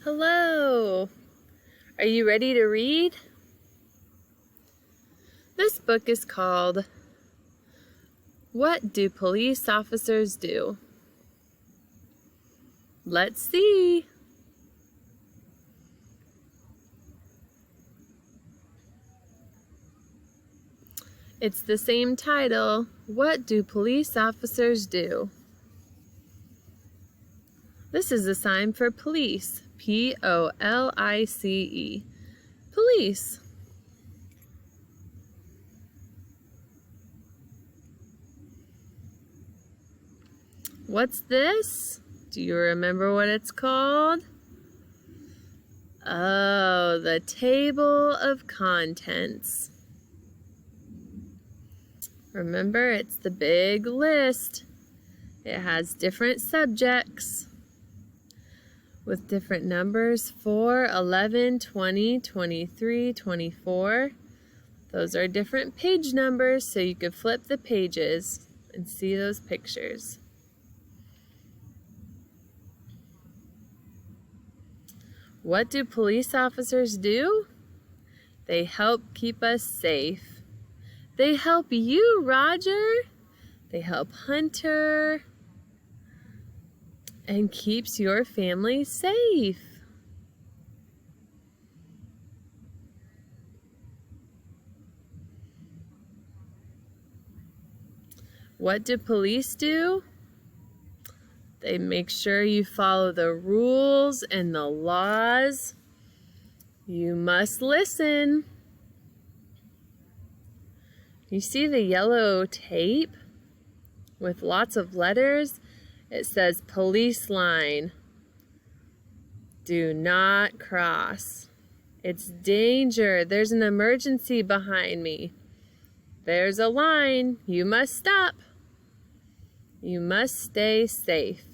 Hello! Are you ready to read? This book is called What Do Police Officers Do? Let's see! It's the same title, What Do Police Officers Do? This is a sign for police, P-O-L-I-C-E, police. What's this? Do you remember what it's called? Oh, the table of contents. Remember, it's the big list. It has different subjects with different numbers, 4, 11, 20, 23, 24. Those are different page numbers, so you could flip the pages and see those pictures. What do police officers do? They help keep us safe. They help you, Roger. They help Hunter and keeps your family safe. What do police do? They make sure you follow the rules and the laws. You must listen. You see the yellow tape with lots of letters? It says police line. Do not cross. It's danger. There's an emergency behind me. There's a line. You must stop. You must stay safe.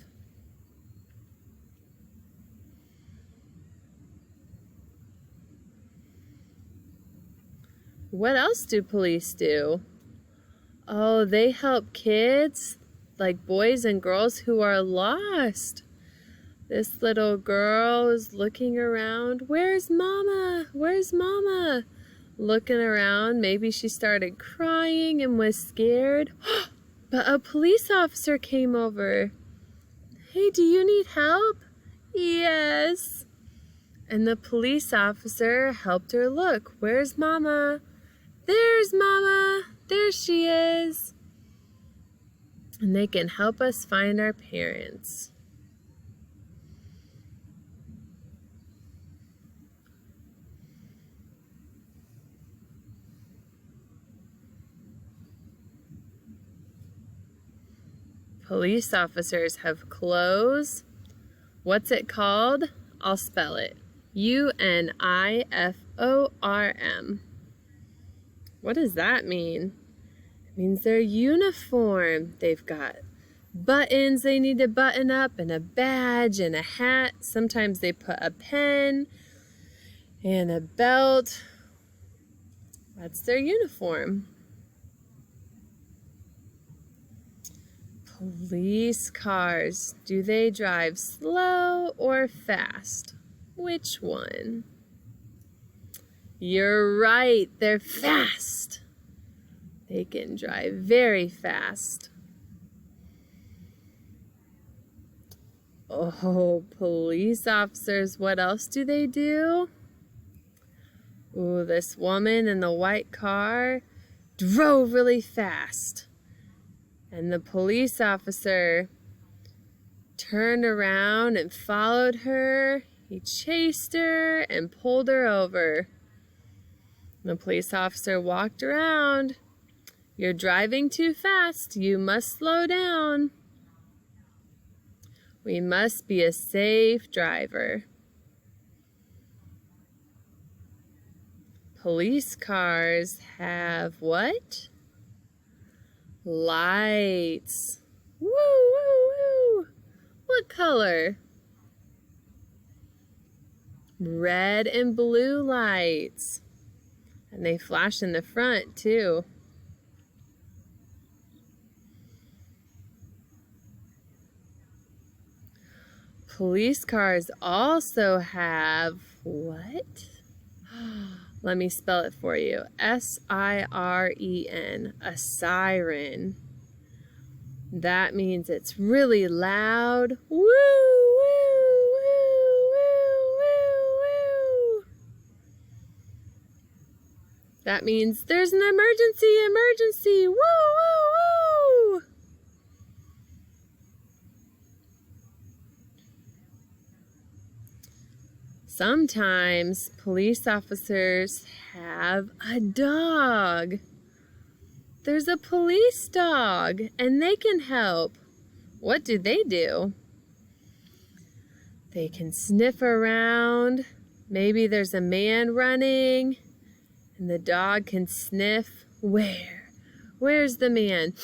What else do police do? Oh, they help kids, like boys and girls who are lost. This little girl is looking around. Where's Mama? Where's Mama? Looking around. Maybe she started crying and was scared. But a police officer came over. Hey, do you need help? Yes. And the police officer helped her look. Where's Mama? There's Mama. There she is. And they can help us find our parents. Police officers have clothes. What's it called? I'll spell it. U-N-I-F-O-R-M. What does that mean? It means their uniform. They've got buttons they need to button up and a badge and a hat. Sometimes they put a pen and a belt. That's their uniform. Police cars. Do they drive slow or fast? Which one? You're right, they're fast. They can drive very fast. Oh, police officers, what else do they do? Ooh, this woman in the white car drove really fast. And the police officer turned around and followed her. He chased her and pulled her over. The police officer walked around. You're driving too fast. You must slow down. We must be a safe driver. Police cars have what? Lights. Woo, woo, woo. What color? Red and blue lights. And they flash in the front too. Police cars also have what? Let me spell it for you. S-I-R-E-N, a siren. That means it's really loud. Woo, woo, woo, woo, woo, woo. That means there's an emergency, emergency. Woo, woo, woo. Sometimes police officers have a dog. There's a police dog, and they can help. What do? They can sniff around. Maybe there's a man running, and the dog can sniff. Where? Where's the man?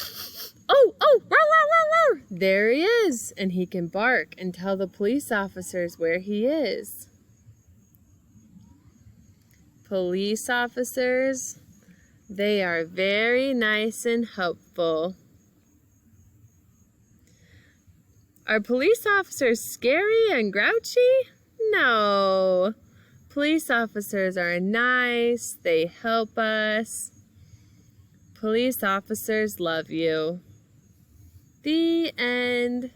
Oh, roar, roar, roar, roar. There he is, and he can bark and tell the police officers where he is. Police officers, they are very nice and helpful. Are police officers scary and grouchy? No. Police officers are nice. They help us. Police officers love you. The end.